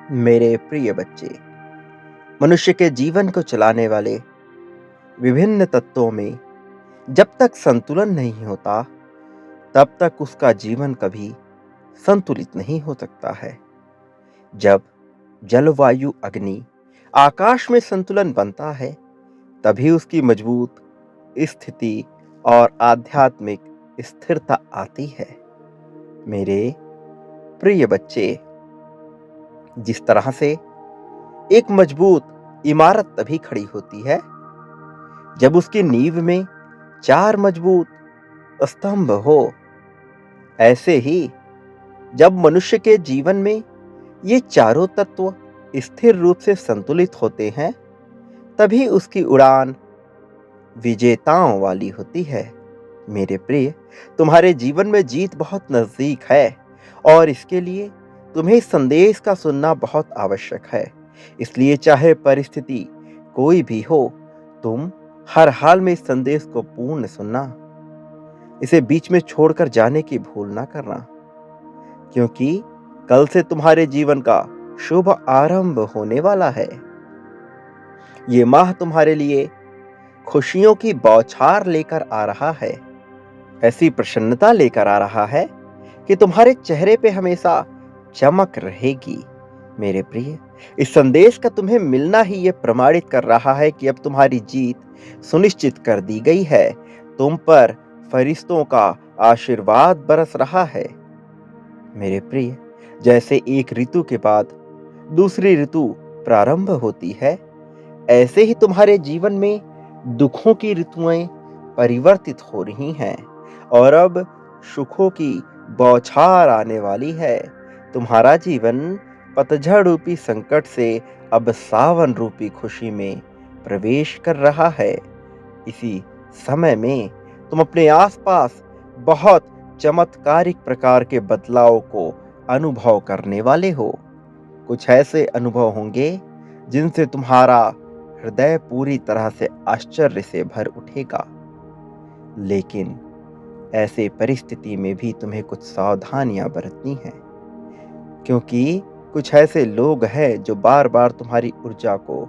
मेरे प्रिय बच्चे, मनुष्य के जीवन को चलाने वाले विभिन्न तत्वों में जब तक संतुलन नहीं होता, तब तक उसका जीवन कभी संतुलित नहीं हो सकता है। जब जलवायु, अग्नि, आकाश में संतुलन बनता है, तभी उसकी मजबूत स्थिति और आध्यात्मिक स्थिरता आती है। मेरे प्रिय बच्चे, जिस तरह से एक मजबूत इमारत तभी खड़ी होती है जब उसकी नींव में चार मजबूत स्तंभ हो, ऐसे ही जब मनुष्य के जीवन में ये चारों तत्व स्थिर रूप से संतुलित होते हैं, तभी उसकी उड़ान विजेताओं वाली होती है। मेरे प्रिय, तुम्हारे जीवन में जीत बहुत नजदीक है और इसके लिए तुम्हें इस संदेश का सुनना बहुत आवश्यक है। इसलिए चाहे परिस्थिति कोई भी हो, तुम हर हाल में इस संदेश को पूर्ण सुनना। इसे बीच में छोड़कर जाने की भूल ना करना, क्योंकि कल से तुम्हारे जीवन का शुभ आरंभ होने वाला है। ये माह तुम्हारे लिए खुशियों की बौछार लेकर आ रहा है, ऐसी प्रसन्नता लेकर आ रहा है कि तुम्हारे चेहरे पे हमेशा चमक रहेगी। मेरे प्रिय, इस संदेश का तुम्हें मिलना ही ये प्रमाणित कर रहा है कि अब तुम्हारी जीत सुनिश्चित कर दी गई है। तुम पर फरिश्तों का आशीर्वाद बरस रहा है। मेरे प्रिय, जैसे एक ऋतु के बाद दूसरी ऋतु प्रारंभ होती है, ऐसे ही तुम्हारे जीवन में दुखों की ऋतुएं परिवर्तित हो रही हैं और अब सुखों की बौछार आने वाली है। तुम्हारा जीवन पतझड़ रूपी संकट से अब सावन रूपी खुशी में प्रवेश कर रहा है। इसी समय में तुम अपने आसपास बहुत चमत्कारिक प्रकार के बदलाव को अनुभव करने वाले हो। कुछ ऐसे अनुभव होंगे जिनसे तुम्हारा हृदय पूरी तरह से आश्चर्य से भर उठेगा। लेकिन ऐसे परिस्थिति में भी तुम्हें कुछ सावधानियां बरतनी हैं, क्योंकि कुछ ऐसे लोग हैं जो बार बार तुम्हारी ऊर्जा को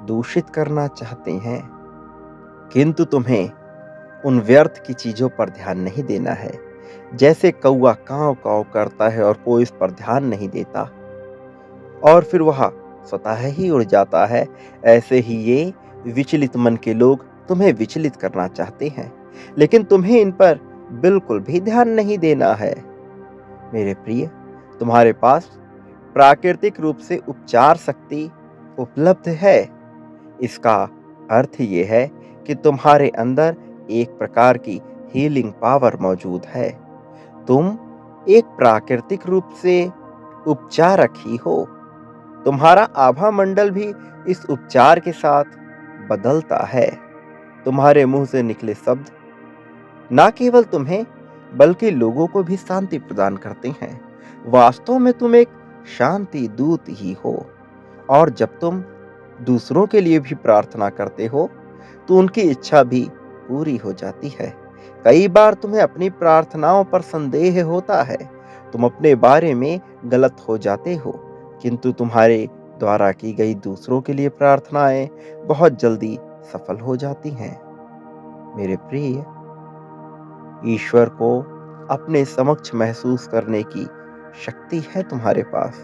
दूषित करना चाहते हैं, किंतु तुम्हें उन व्यर्थ की चीजों पर ध्यान नहीं देना है। जैसे कौवा कांव कांव करता है और कोई इस पर ध्यान नहीं देता और फिर वह स्वतः ही उड़ जाता है, ऐसे ही ये विचलित मन के लोग तुम्हें विचलित करना चाहते हैं, लेकिन तुम्हें इन पर बिल्कुल भी ध्यान नहीं देना है। मेरे प्रिय, तुम्हारे पास प्राकृतिक रूप से उपचार शक्ति उपलब्ध है। इसका अर्थ ये है कि तुम्हारे अंदर एक प्रकार की हीलिंग पावर मौजूद है। तुम एक प्राकृतिक रूप से उपचारक ही हो। तुम्हारा आभा मंडल भी इस उपचार के साथ बदलता है। तुम्हारे मुंह से निकले शब्द ना केवल तुम्हें बल्कि लोगों को भी शांति प्रदान करते हैं। वास्तव में तुम एक शांति दूत ही हो और जब तुम दूसरों के लिए भी प्रार्थना करते हो, तो उनकी इच्छा भी पूरी हो जाती है। कई बार तुम्हें अपनी प्रार्थनाओं पर संदेह होता है। तुम अपने बारे में गलत हो जाते हो, किंतु तुम्हारे द्वारा की गई दूसरों के लिए प्रार्थनाएं बहुत जल्दी सफल हो जाती हैं। मेरे प्रिय, ईश्वर को अपने समक्ष महसूस करने की शक्ति है तुम्हारे पास।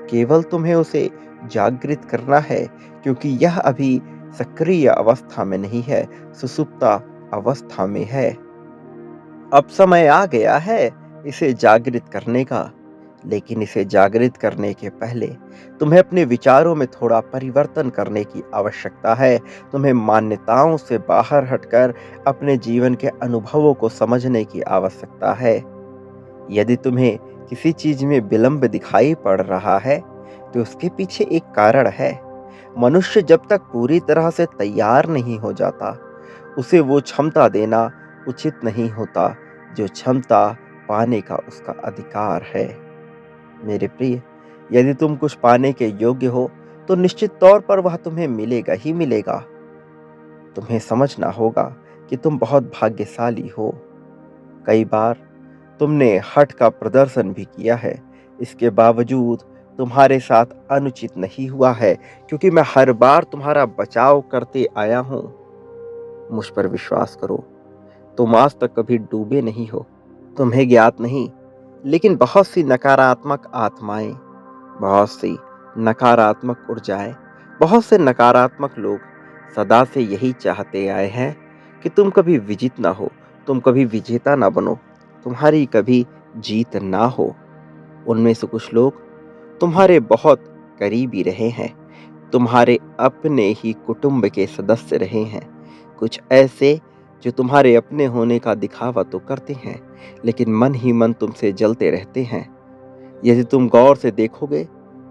केवल तुम्हें उसे जागृत करना है, क्योंकि यह अभी सक्रिय अवस्था में नहीं है, सुषुप्ता अवस्था में है। अब समय आ गया है इसे जागृत करने का, लेकिन इसे जागृत करने के पहले तुम्हें अपने विचारों में थोड़ा परिवर्तन करने की आवश्यकता है। तुम्हें मान्यताओं से बाहर हटकर अपने जीवन के अनुभवों को समझने की आवश्यकता है। यदि तुम्हें किसी चीज में विलंब दिखाई पड़ रहा है, तो उसके पीछे एक कारण है। मनुष्य जब तक पूरी तरह से तैयार नहीं हो जाता, उसे वो क्षमता देना उचित नहीं होता जो क्षमता पाने का उसका अधिकार है। मेरे प्रिय, यदि तुम कुछ पाने के योग्य हो, तो निश्चित तौर पर वह तुम्हें मिलेगा ही मिलेगा। तुम्हें समझना होगा कि तुम बहुत भाग्यशाली हो। कई बार तुमने हठ का प्रदर्शन भी किया है, इसके बावजूद तुम्हारे साथ अनुचित नहीं हुआ है, क्योंकि मैं हर बार तुम्हारा बचाव करते आया हूँ। मुझ पर विश्वास करो, तुम आज तक कभी डूबे नहीं हो। तुम्हें ज्ञात नहीं, लेकिन बहुत सी नकारात्मक आत्माएं, बहुत सी नकारात्मक ऊर्जाएं, बहुत से नकारात्मक लोग सदा से यही चाहते आए हैं कि तुम कभी विजित ना हो, तुम कभी विजेता ना बनो, तुम्हारी कभी जीत ना हो। उनमें से कुछ लोग तुम्हारे बहुत करीबी रहे हैं, तुम्हारे अपने ही कुटुंब के सदस्य रहे हैं। कुछ ऐसे जो तुम्हारे अपने होने का दिखावा तो करते हैं, लेकिन मन ही मन तुमसे जलते रहते हैं। यदि तुम गौर से देखोगे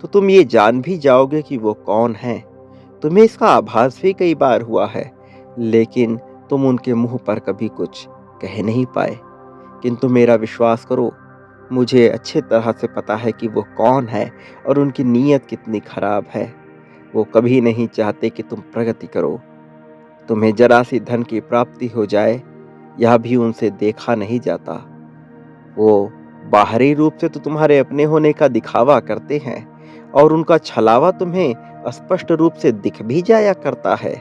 तो तुम ये जान भी जाओगे कि वो कौन है। तुम्हें इसका आभास भी कई बार हुआ है, लेकिन तुम उनके मुंह पर कभी कुछ कह नहीं पाए। किंतु मेरा विश्वास करो, मुझे अच्छे तरह से पता है कि वो कौन है और उनकी नीयत कितनी खराब है। वो कभी नहीं चाहते कि तुम प्रगति करो। तुम्हें जरा सी धन की प्राप्ति हो जाए, यह भी उनसे देखा नहीं जाता। वो बाहरी रूप से तो तुम्हारे अपने होने का दिखावा करते हैं और उनका छलावा तुम्हें स्पष्ट रूप से दिख भी जाया करता है,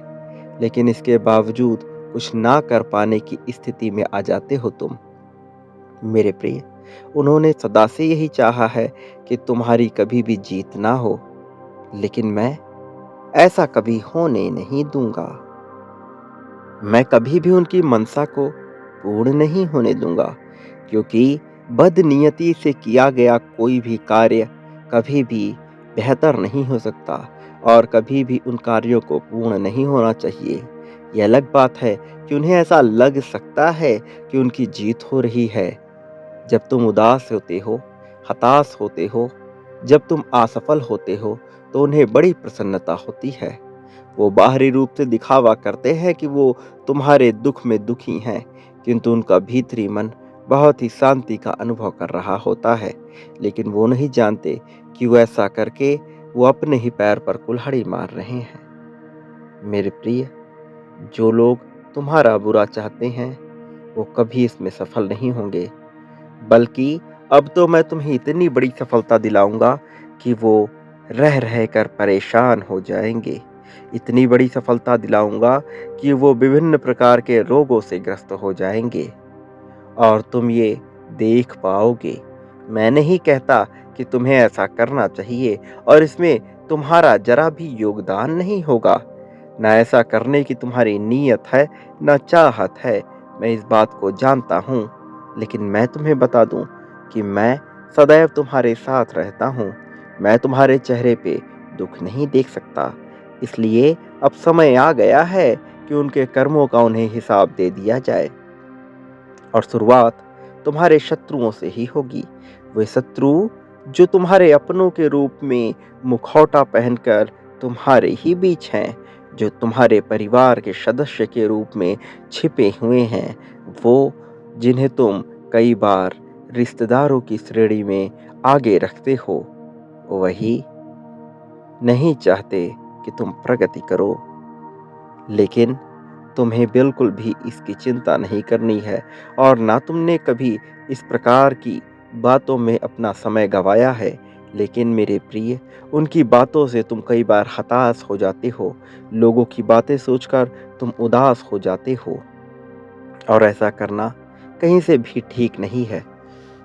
लेकिन इसके बावजूद कुछ ना कर पाने की स्थिति में आ जाते हो तुम। मेरे प्रिय, उन्होंने सदा से यही चाहा है कि तुम्हारी कभी भी जीत ना हो, लेकिन मैं ऐसा कभी होने नहीं दूंगा। मैं कभी भी उनकी मनसा को पूर्ण नहीं होने दूंगा, क्योंकि बदनीयती से किया गया कोई भी कार्य कभी भी बेहतर नहीं हो सकता और कभी भी उन कार्यों को पूर्ण नहीं होना चाहिए। यह अलग बात है कि उन्हें ऐसा लग सकता है कि उनकी जीत हो रही है। जब तुम उदास होते हो, हताश होते हो, जब तुम असफल होते हो, तो उन्हें बड़ी प्रसन्नता होती है। वो बाहरी रूप से दिखावा करते हैं कि वो तुम्हारे दुख में दुखी हैं, किंतु उनका भीतरी मन बहुत ही शांति का अनुभव कर रहा होता है। लेकिन वो नहीं जानते कि वो ऐसा करके वो अपने ही पैर पर कुल्हाड़ी मार रहे हैं। मेरे प्रिय, जो लोग तुम्हारा बुरा चाहते हैं, वो कभी इसमें सफल नहीं होंगे, बल्कि अब तो मैं तुम्हें इतनी बड़ी सफलता दिलाऊंगा कि वो रह रह कर परेशान हो जाएंगे। इतनी बड़ी सफलता दिलाऊंगा कि वो विभिन्न प्रकार के रोगों से ग्रस्त हो जाएंगे और तुम ये देख पाओगे। मैं नहीं कहता कि तुम्हें ऐसा करना चाहिए और इसमें तुम्हारा जरा भी योगदान नहीं होगा। ना ऐसा करने की तुम्हारी नीयत है, ना चाहत है। मैं इस बात को जानता हूँ, लेकिन मैं तुम्हें बता दूं कि मैं सदैव तुम्हारे साथ रहता हूँ। मैं तुम्हारे चेहरे पे दुख नहीं देख सकता। इसलिए अब समय आ गया है कि उनके कर्मों का उन्हें हिसाब दे दिया जाए और शुरुआत तुम्हारे शत्रुओं से ही होगी। वे शत्रु जो तुम्हारे अपनों के रूप में मुखौटा पहनकर तुम्हारे ही बीच हैं, जो तुम्हारे परिवार के सदस्य के रूप में छिपे हुए हैं, वो जिन्हें तुम कई बार रिश्तेदारों की श्रेणी में आगे रखते हो, वही नहीं चाहते कि तुम प्रगति करो। लेकिन तुम्हें बिल्कुल भी इसकी चिंता नहीं करनी है और ना तुमने कभी इस प्रकार की बातों में अपना समय गंवाया है। लेकिन मेरे प्रिय, उनकी बातों से तुम कई बार हताश हो जाते हो, लोगों की बातें सोचकर तुम उदास हो जाते हो और ऐसा करना कहीं से भी ठीक नहीं है।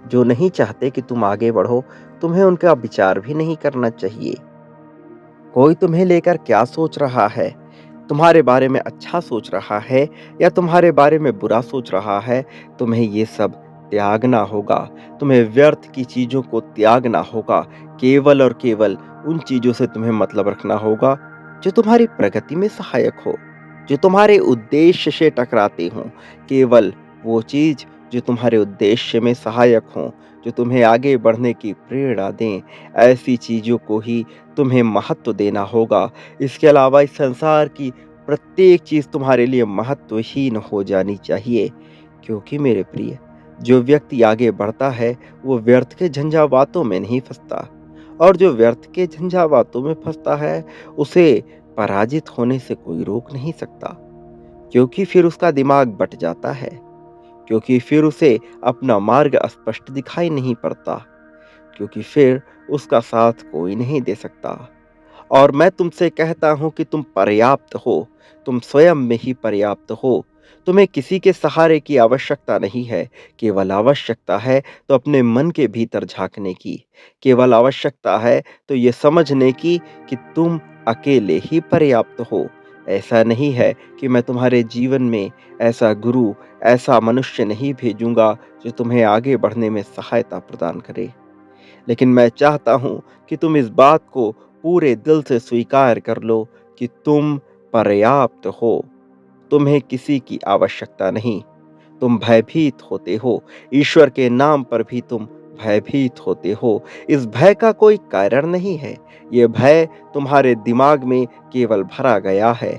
जो नहीं चाहते कि तुम आगे बढ़ो, तुम्हें उनका विचार भी नहीं करना चाहिए। कोई तुम्हें लेकर क्या सोच रहा है, तुम्हारे बारे में अच्छा सोच रहा है या तुम्हारे बारे में बुरा सोच रहा है, तुम्हें ये सब त्यागना होगा। तुम्हें व्यर्थ की चीजों को त्यागना होगा। केवल और केवल उन चीजों से तुम्हें मतलब रखना होगा जो तुम्हारी प्रगति में सहायक हो, जो तुम्हारे उद्देश्य से टकराते हों। केवल वो चीज जो तुम्हारे उद्देश्य में सहायक हों, जो तुम्हें आगे बढ़ने की प्रेरणा दें, ऐसी चीजों को ही तुम्हें महत्व देना होगा। इसके अलावा इस संसार की प्रत्येक चीज तुम्हारे लिए महत्वहीन हो जानी चाहिए, क्योंकि मेरे प्रिय, जो व्यक्ति आगे बढ़ता है वो व्यर्थ के झंझावातों में नहीं फंसता और जो व्यर्थ के झंझावातों में फंसता है उसे पराजित होने से कोई रोक नहीं सकता, क्योंकि फिर उसका दिमाग बट जाता है, क्योंकि फिर उसे अपना मार्ग स्पष्ट दिखाई नहीं पड़ता, क्योंकि फिर उसका साथ कोई नहीं दे सकता। और मैं तुमसे कहता हूँ कि तुम पर्याप्त हो, तुम स्वयं में ही पर्याप्त हो। तुम्हें किसी के सहारे की आवश्यकता नहीं है, केवल आवश्यकता है तो अपने मन के भीतर झाँकने की। केवल आवश्यकता है तो ये समझने की कि तुम अकेले ही पर्याप्त हो। ऐसा नहीं है कि मैं तुम्हारे जीवन में ऐसा गुरु, ऐसा मनुष्य नहीं भेजूँगा जो तुम्हें आगे बढ़ने में सहायता प्रदान करे। लेकिन मैं चाहता हूँ कि तुम इस बात को पूरे दिल से स्वीकार कर लो कि तुम पर्याप्त हो। तुम्हें किसी की आवश्यकता नहीं। तुम भयभीत होते हो, ईश्वर के नाम पर भी तुम भयभीत होते हो। इस भय का कोई कारण नहीं है। ये भय तुम्हारे दिमाग में केवल भरा गया है।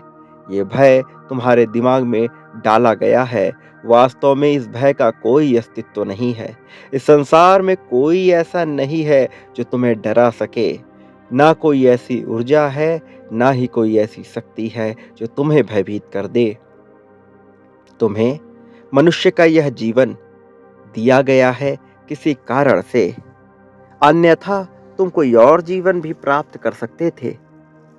ये भय तुम्हारे दिमाग में डाला गया है। वास्तव में इस भय का कोई अस्तित्व नहीं है। इस संसार में कोई ऐसा नहीं है जो तुम्हें डरा सके। ना कोई ऐसी ऊर्जा है, ना ही कोई ऐसी शक्ति है जो तुम्हें भयभीत कर दे। तुम्हें मनुष्य का यह जीवन दिया गया है किसी कारण से, अन्यथा तुम कोई और जीवन भी प्राप्त कर सकते थे।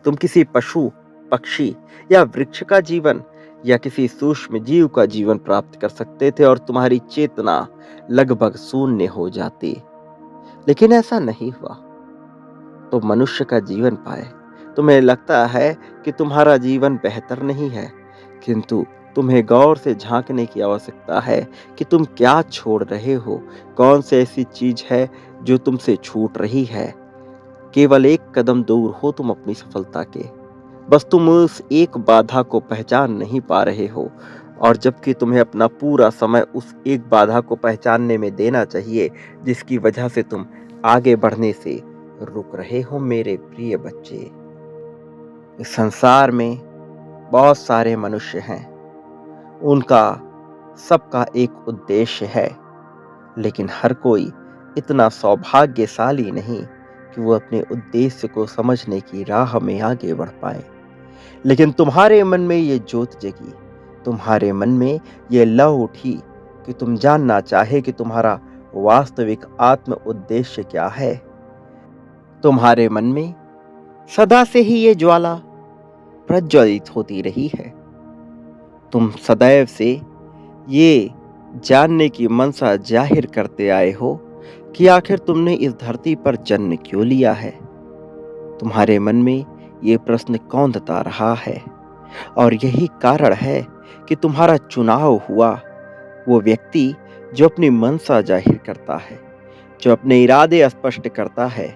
तुम किसी पशु, पक्षी या वृक्ष का जीवन या किसी सूक्ष्म जीव का जीवन प्राप्त कर सकते थे और तुम्हारी चेतना लगभग शून्य हो जाती। लेकिन ऐसा नहीं हुआ। तुम मनुष्य का जीवन पाए। तुम्हें लगता है कि तुम्हारा जीवन बेहतर नहीं है, किंतु तुम्हें गौर से झांकने की आवश्यकता है कि तुम क्या छोड़ रहे हो। कौन सी ऐसी चीज है जो तुमसे छूट रही है। केवल एक कदम दूर हो तुम अपनी सफलता के। बस तुम उस एक बाधा को पहचान नहीं पा रहे हो, और जबकि तुम्हें अपना पूरा समय उस एक बाधा को पहचानने में देना चाहिए जिसकी वजह से तुम आगे बढ़ने से रुक रहे हो। मेरे प्रिय बच्चे, इस संसार में बहुत सारे मनुष्य हैं। उनका सबका एक उद्देश्य है, लेकिन हर कोई इतना सौभाग्यशाली नहीं कि वो अपने उद्देश्य को समझने की राह में आगे बढ़ पाए। लेकिन तुम्हारे मन में ये ज्योत जगी, तुम्हारे मन में ये लौ उठी कि तुम जानना चाहे कि तुम्हारा वास्तविक आत्म उद्देश्य क्या है। तुम्हारे मन में सदा से ही ये ज्वाला प्रज्वलित होती रही है। तुम सदैव से ये जानने की मनसा जाहिर करते आए हो कि आखिर तुमने इस धरती पर जन्म क्यों लिया है। तुम्हारे मन में ये प्रश्न कौंधता रहा है, और यही कारण है कि तुम्हारा चुनाव हुआ। वो व्यक्ति जो अपनी मनसा जाहिर करता है, जो अपने इरादे स्पष्ट करता है,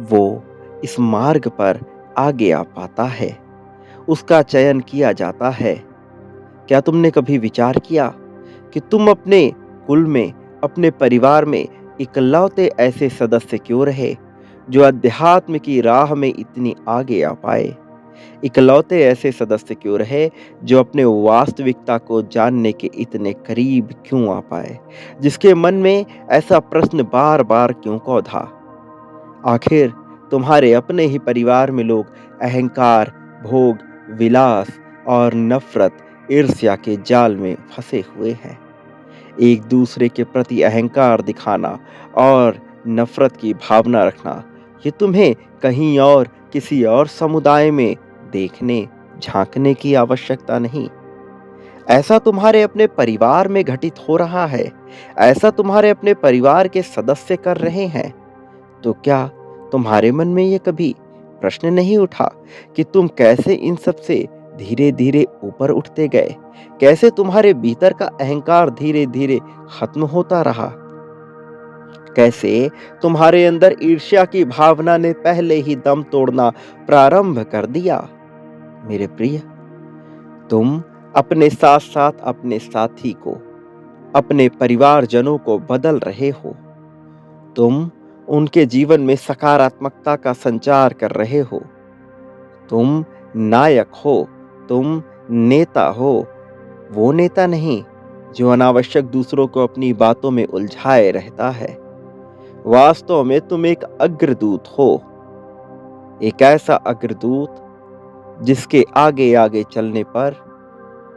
वो इस मार्ग पर आगे आ पाता है। उसका चयन किया जाता है। क्या तुमने कभी विचार किया कि तुम अपने कुल में, अपने परिवार में इकलौते ऐसे सदस्य क्यों रहे जो अध्यात्म की राह में इतनी आगे आ पाए। इकलौते ऐसे सदस्य क्यों रहे जो अपने वास्तविकता को जानने के इतने करीब क्यों आ पाए, जिसके मन में ऐसा प्रश्न बार बार क्यों कौधा। आखिर तुम्हारे अपने ही परिवार में लोग अहंकार, भोग, विलास और नफरत, ईर्ष्या के जाल में फंसे हुए हैं। एक दूसरे के प्रति अहंकार दिखाना और नफरत की भावना रखना, ये तुम्हें कहीं और किसी और समुदाय में देखने, झांकने की आवश्यकता नहीं। ऐसा तुम्हारे अपने परिवार में घटित हो रहा है। ऐसा तुम्हारे अपने परिवार के सदस्य कर रहे हैं। तो क्या तुम्हारे मन में ये कभी प्रश्न नहीं उठा कि तुम कैसे इन सब से धीरे धीरे ऊपर उठते गए। कैसे तुम्हारे भीतर का अहंकार धीरे धीरे खत्म होता रहा। कैसे तुम्हारे अंदर ईर्ष्या की भावना ने पहले ही दम तोड़ना प्रारंभ कर दिया। मेरे प्रिय, तुम अपने साथ साथ अपने साथी को, अपने परिवारजनों को बदल रहे हो। तुम उनके जीवन में सकारात्मकता का संचार कर रहे हो। तुम नायक हो, तुम नेता हो। वो नेता नहीं जो अनावश्यक दूसरों को अपनी बातों में उलझाए रहता है। वास्तव में तुम एक अग्रदूत हो। एक ऐसा अग्रदूत जिसके आगे आगे चलने पर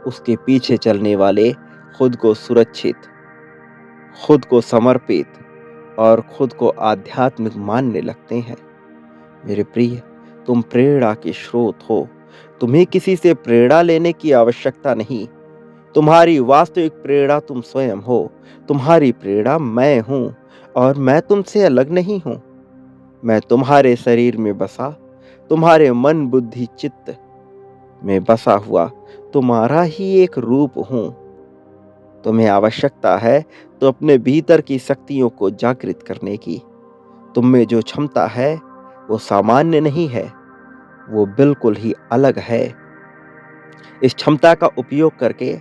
उसके पीछे चलने वाले खुद को सुरक्षित, खुद को समर्पित और खुद को आध्यात्मिक मानने लगते हैं। मेरे प्रिय, तुम प्रेरणा के स्रोत हो। तुम्हें किसी से प्रेरणा लेने की आवश्यकता नहीं। तुम्हारी वास्तविक प्रेरणा तुम स्वयं हो। तुम्हारी प्रेरणा मैं हूँ और मैं तुमसे अलग नहीं हूँ। मैं तुम्हारे शरीर में बसा, तुम्हारे मन बुद्धि चित्त में बसा हुआ तुम्हारा ही एक रूप हूँ। तुम्हें आवश्यकता है तो अपने भीतर की शक्तियों को जागृत करने की। तुम में जो क्षमता है वो सामान्य नहीं है, वो बिल्कुल ही अलग है। इस क्षमता का उपयोग करके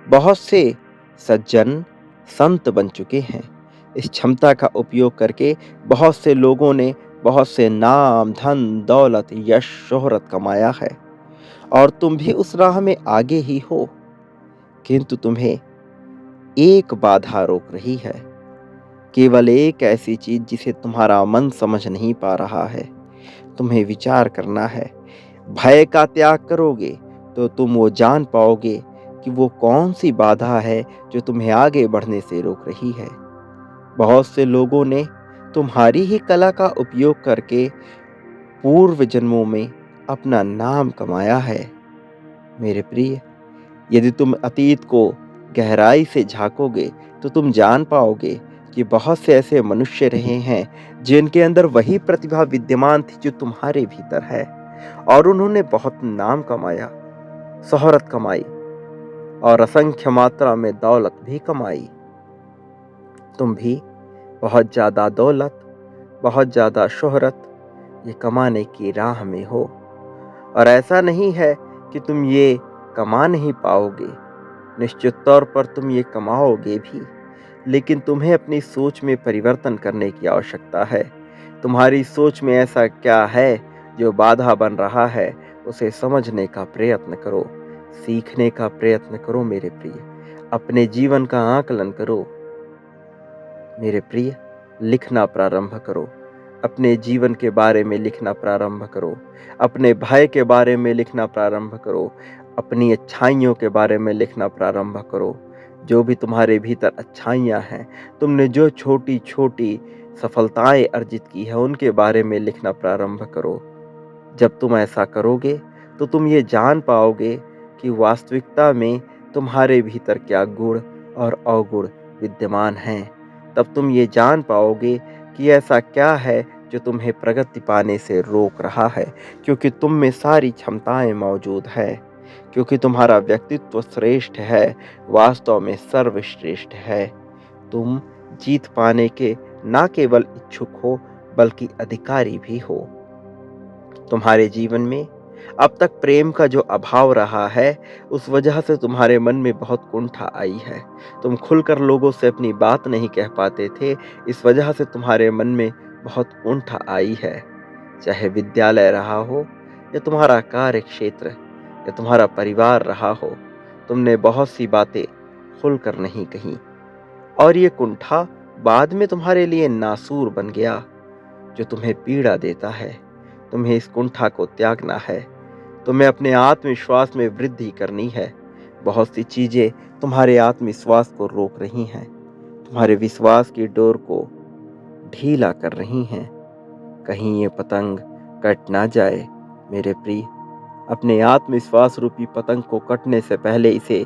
बहुत से सज्जन संत बन चुके हैं। इस क्षमता का उपयोग करके बहुत से लोगों ने बहुत से नाम, धन, दौलत, यश, शोहरत कमाया है और तुम भी उस राह में आगे ही हो। किंतु तुम्हें एक बाधा रोक रही है, केवल एक ऐसी चीज जिसे तुम्हारा मन समझ नहीं पा रहा है। तुम्हें विचार करना है। भय का त्याग करोगे तो तुम वो जान पाओगे कि वो कौन सी बाधा है जो तुम्हें आगे बढ़ने से रोक रही है। बहुत से लोगों ने तुम्हारी ही कला का उपयोग करके पूर्व जन्मों में अपना नाम कमाया है। मेरे प्रिय, यदि तुम अतीत को गहराई से झांकोगे तो तुम जान पाओगे कि बहुत से ऐसे मनुष्य रहे हैं जिनके अंदर वही प्रतिभा विद्यमान थी जो तुम्हारे भीतर है और उन्होंने बहुत नाम कमाया, शोहरत कमाई और असंख्य मात्रा में दौलत भी कमाई। तुम भी बहुत ज्यादा दौलत, बहुत ज्यादा शोहरत ये कमाने की राह में हो और ऐसा नहीं है कि तुम ये कमा नहीं पाओगे। निश्चित तौर पर तुम ये कमाओगे भी, लेकिन तुम्हें अपनी सोच में परिवर्तन करने की आवश्यकता है। तुम्हारी सोच में ऐसा क्या है जो बाधा बन रहा है, उसे समझने का प्रयत्न करो, सीखने का प्रयत्न करो। मेरे प्रिय, अपने जीवन का आकलन करो। मेरे प्रिय, लिखना प्रारंभ करो। अपने जीवन के बारे में लिखना प्रारंभ करो। अपने भय के बारे में लिखना प्रारंभ करो। अपनी अच्छाइयों के बारे में लिखना प्रारंभ करो। जो भी तुम्हारे भीतर अच्छाइयाँ हैं, तुमने जो छोटी छोटी सफलताएं अर्जित की है, उनके बारे में लिखना प्रारंभ करो। जब तुम ऐसा करोगे तो तुम ये जान पाओगे कि वास्तविकता में तुम्हारे भीतर क्या गुण और अवगुण विद्यमान हैं। तब तुम ये जान पाओगे कि ऐसा क्या है जो तुम्हें प्रगति पाने से रोक रहा है, क्योंकि तुम में सारी क्षमताएं मौजूद है, क्योंकि तुम्हारा व्यक्तित्व श्रेष्ठ है, वास्तव में सर्वश्रेष्ठ है। तुम जीत पाने के न केवल इच्छुक हो बल्कि अधिकारी भी हो। तुम्हारे जीवन में अब तक प्रेम का जो अभाव रहा है, उस वजह से तुम्हारे मन में बहुत कुंठा आई है। तुम खुलकर लोगों से अपनी बात नहीं कह पाते थे, इस वजह से तुम्हारे मन में बहुत कुंठा आई है। चाहे विद्यालय रहा हो या तुम्हारा कार्य क्षेत्र या तुम्हारा परिवार रहा हो, तुमने बहुत सी बातें खुलकर नहीं कही और ये कुंठा बाद में तुम्हारे लिए नासूर बन गया जो तुम्हें पीड़ा देता है। तुम्हें इस कुंठा को त्यागना है। तुम्हें अपने आत्मविश्वास में वृद्धि करनी है। बहुत सी चीजें तुम्हारे आत्मविश्वास को रोक रही हैं, तुम्हारे विश्वास की डोर को ढीला कर रही हैं। कहीं ये पतंग कट ना जाए। मेरे प्रिय, अपने आत्मविश्वास रूपी पतंग को कटने से पहले इसे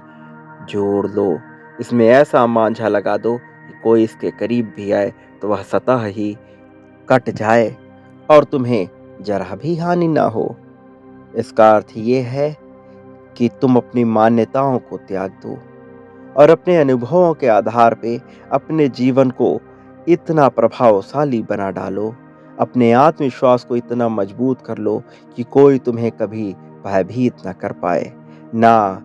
जोड़ लो। इसमें ऐसा मांझा लगा दो कि कोई इसके करीब भी आए तो वह सतह ही कट जाए और तुम्हें जरा भी हानि ना हो। इसका अर्थ ये है कि तुम अपनी मान्यताओं को त्याग दो और अपने अनुभवों के आधार पे अपने जीवन को इतना प्रभावशाली बना डालो, अपने आत्मविश्वास को इतना मजबूत कर लो कि कोई तुम्हें कभी भयभीत न कर पाए। ना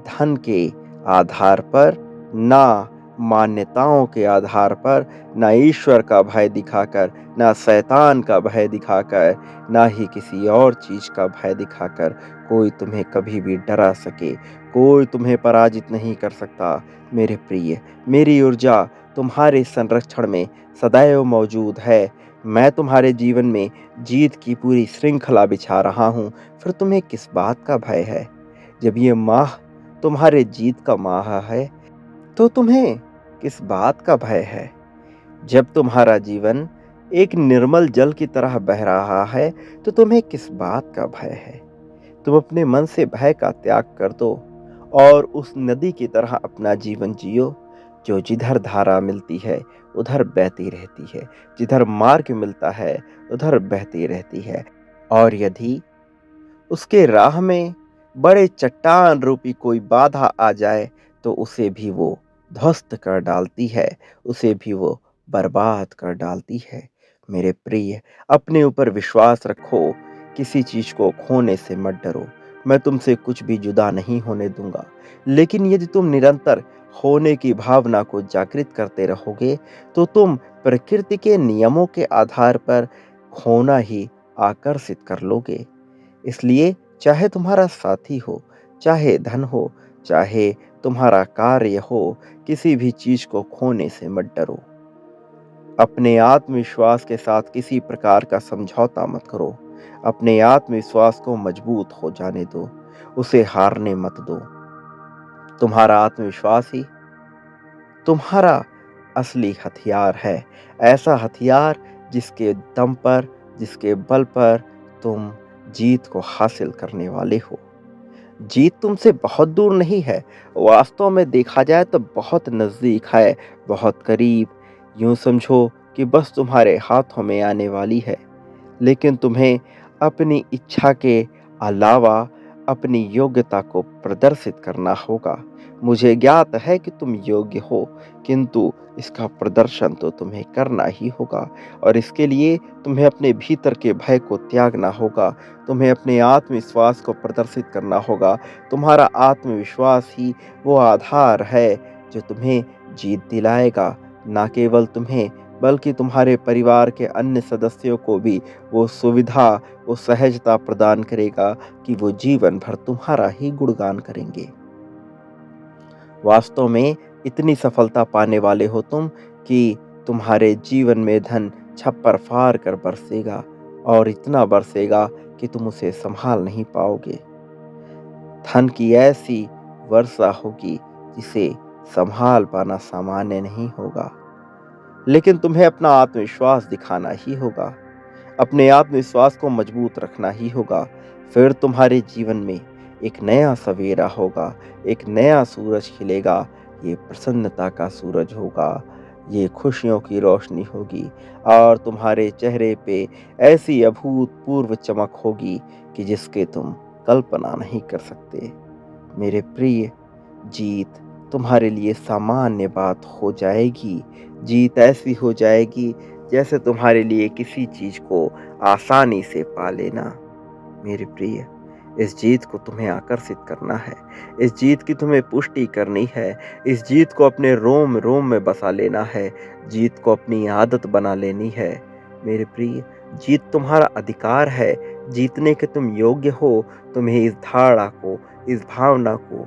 धन के आधार पर, ना मान्यताओं के आधार पर, ना ईश्वर का भय दिखाकर, ना शैतान का भय दिखाकर, ना ही किसी और चीज का भय दिखाकर कोई तुम्हें कभी भी डरा सके, कोई तुम्हें पराजित नहीं कर सकता। मेरे प्रिय, मेरी ऊर्जा तुम्हारे संरक्षण में सदैव मौजूद है। मैं तुम्हारे जीवन में जीत की पूरी श्रृंखला बिछा रहा हूँ, फिर तुम्हें किस बात का भय है? जब ये माह तुम्हारे जीत का माह है, तो तुम्हें किस बात का भय है? जब तुम्हारा जीवन एक निर्मल जल की तरह बह रहा है, तो तुम्हें किस बात का भय है? तुम अपने मन से भय का त्याग कर दो और उस नदी की तरह अपना जीवन जियो, जो जिधर धारा मिलती है, उधर बहती रहती है, जिधर मार्ग मिलता है, उधर बहती रहती है। और यदि उसके राह में बड़े चट्टान रूपी कोई बाधा आ जाए, तो उसे भी वो ध्वस्त कर डालती है, उसे भी वो बर्बाद कर डालती है। मेरे प्रिय, अपने ऊपर विश्वास रखो, किसी चीज को खोने से मत डरो। मैं तुमसे कुछ भी जुदा नहीं होने दूंगा। लेकिन यदि तुम निरंतर होने की भावना को जागृत करते रहोगे, तो तुम प्रकृति के नियमों के आधार पर खोना ही आकर्षित कर लोगे। इसलिए चाहे तुम्हारा साथी हो, चाहे धन हो, चाहे तुम्हारा कार्य हो, किसी भी चीज को खोने से मत डरो। अपने आत्मविश्वास के साथ किसी प्रकार का समझौता मत करो। अपने आत्मविश्वास को मजबूत हो जाने दो, उसे हारने मत दो। तुम्हारा आत्मविश्वास ही तुम्हारा असली हथियार है। ऐसा हथियार जिसके दम पर, जिसके बल पर तुम जीत को हासिल करने वाले हो। जीत तुमसे बहुत दूर नहीं है, वास्तव में देखा जाए तो बहुत नज़दीक है, बहुत करीब। यूँ समझो कि बस तुम्हारे हाथों में आने वाली है। लेकिन तुम्हें अपनी इच्छा के अलावा अपनी योग्यता को प्रदर्शित करना होगा। मुझे ज्ञात है कि तुम योग्य हो, किंतु इसका प्रदर्शन तो तुम्हें करना ही होगा और इसके लिए तुम्हें अपने भीतर के भय को त्यागना होगा। तुम्हें अपने आत्मविश्वास को प्रदर्शित करना होगा। तुम्हारा आत्मविश्वास ही वो आधार है जो तुम्हें जीत दिलाएगा, ना केवल तुम्हें बल्कि तुम्हारे परिवार के अन्य सदस्यों को भी वो सुविधा, वो सहजता प्रदान करेगा कि वो जीवन भर तुम्हारा ही गुणगान करेंगे। वास्तव में इतनी सफलता पाने वाले हो तुम कि तुम्हारे जीवन में धन छप्पर फाड़ कर बरसेगा और इतना बरसेगा कि तुम उसे संभाल नहीं पाओगे। धन की ऐसी वर्षा होगी जिसे संभाल पाना सामान्य नहीं होगा। लेकिन तुम्हें अपना आत्मविश्वास दिखाना ही होगा। अपने आत्मविश्वास को मजबूत रखना ही होगा। फिर तुम्हारे जीवन में एक नया सवेरा होगा, एक नया सूरज खिलेगा। ये प्रसन्नता का सूरज होगा, ये खुशियों की रोशनी होगी और तुम्हारे चेहरे पे ऐसी अभूतपूर्व चमक होगी कि जिसके तुम कल्पना नहीं कर सकते। मेरे प्रिय, जीत तुम्हारे लिए सामान्य बात हो जाएगी। जीत ऐसी हो जाएगी जैसे तुम्हारे लिए किसी चीज को आसानी से पा लेना। मेरे प्रिय, इस जीत को तुम्हें आकर्षित करना है, इस जीत की तुम्हें पुष्टि करनी है, इस जीत को अपने रोम रोम में बसा लेना है, जीत को अपनी आदत बना लेनी है। मेरे प्रिय, जीत तुम्हारा अधिकार है। जीतने के तुम योग्य हो। तुम्हें इस धारणा को, इस भावना को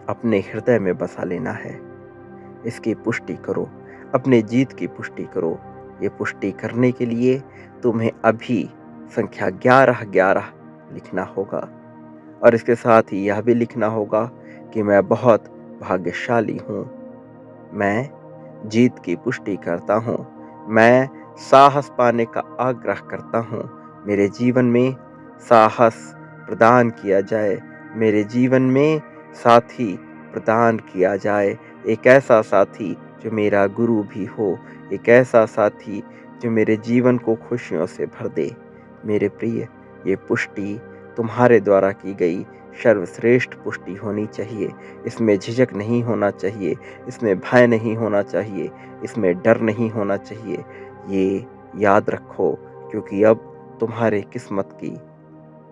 अपने हृदय में बसा लेना है। इसकी पुष्टि करो, अपने जीत की पुष्टि करो। ये पुष्टि करने के लिए तुम्हें अभी संख्या 11-11 लिखना होगा और इसके साथ ही यह भी लिखना होगा कि मैं बहुत भाग्यशाली हूँ। मैं जीत की पुष्टि करता हूँ। मैं साहस पाने का आग्रह करता हूँ। मेरे जीवन में साहस प्रदान किया जाए। मेरे जीवन में साथी प्रदान किया जाए। एक ऐसा साथी जो मेरा गुरु भी हो। एक ऐसा साथी जो मेरे जीवन को खुशियों से भर दे। मेरे प्रिय, ये पुष्टि तुम्हारे द्वारा की गई सर्वश्रेष्ठ पुष्टि होनी चाहिए। इसमें झिझक नहीं होना चाहिए, इसमें भय नहीं होना चाहिए, इसमें डर नहीं होना चाहिए। ये याद रखो, क्योंकि अब तुम्हारे किस्मत की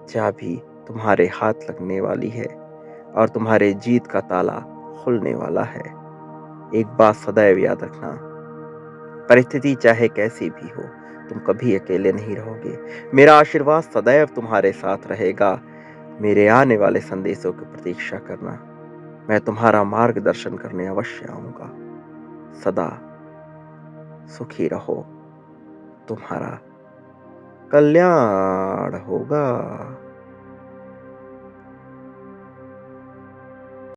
चाबी तुम्हारे हाथ लगने वाली है और तुम्हारे जीत का ताला खुलने वाला है। एक बात सदैव याद रखना, परिस्थिति चाहे कैसी भी हो, तुम कभी अकेले नहीं रहोगे। मेरा आशीर्वाद सदैव तुम्हारे साथ रहेगा। मेरे आने वाले संदेशों की प्रतीक्षा करना। मैं तुम्हारा मार्गदर्शन करने अवश्य आऊंगा। सदा सुखी रहो। तुम्हारा कल्याण होगा।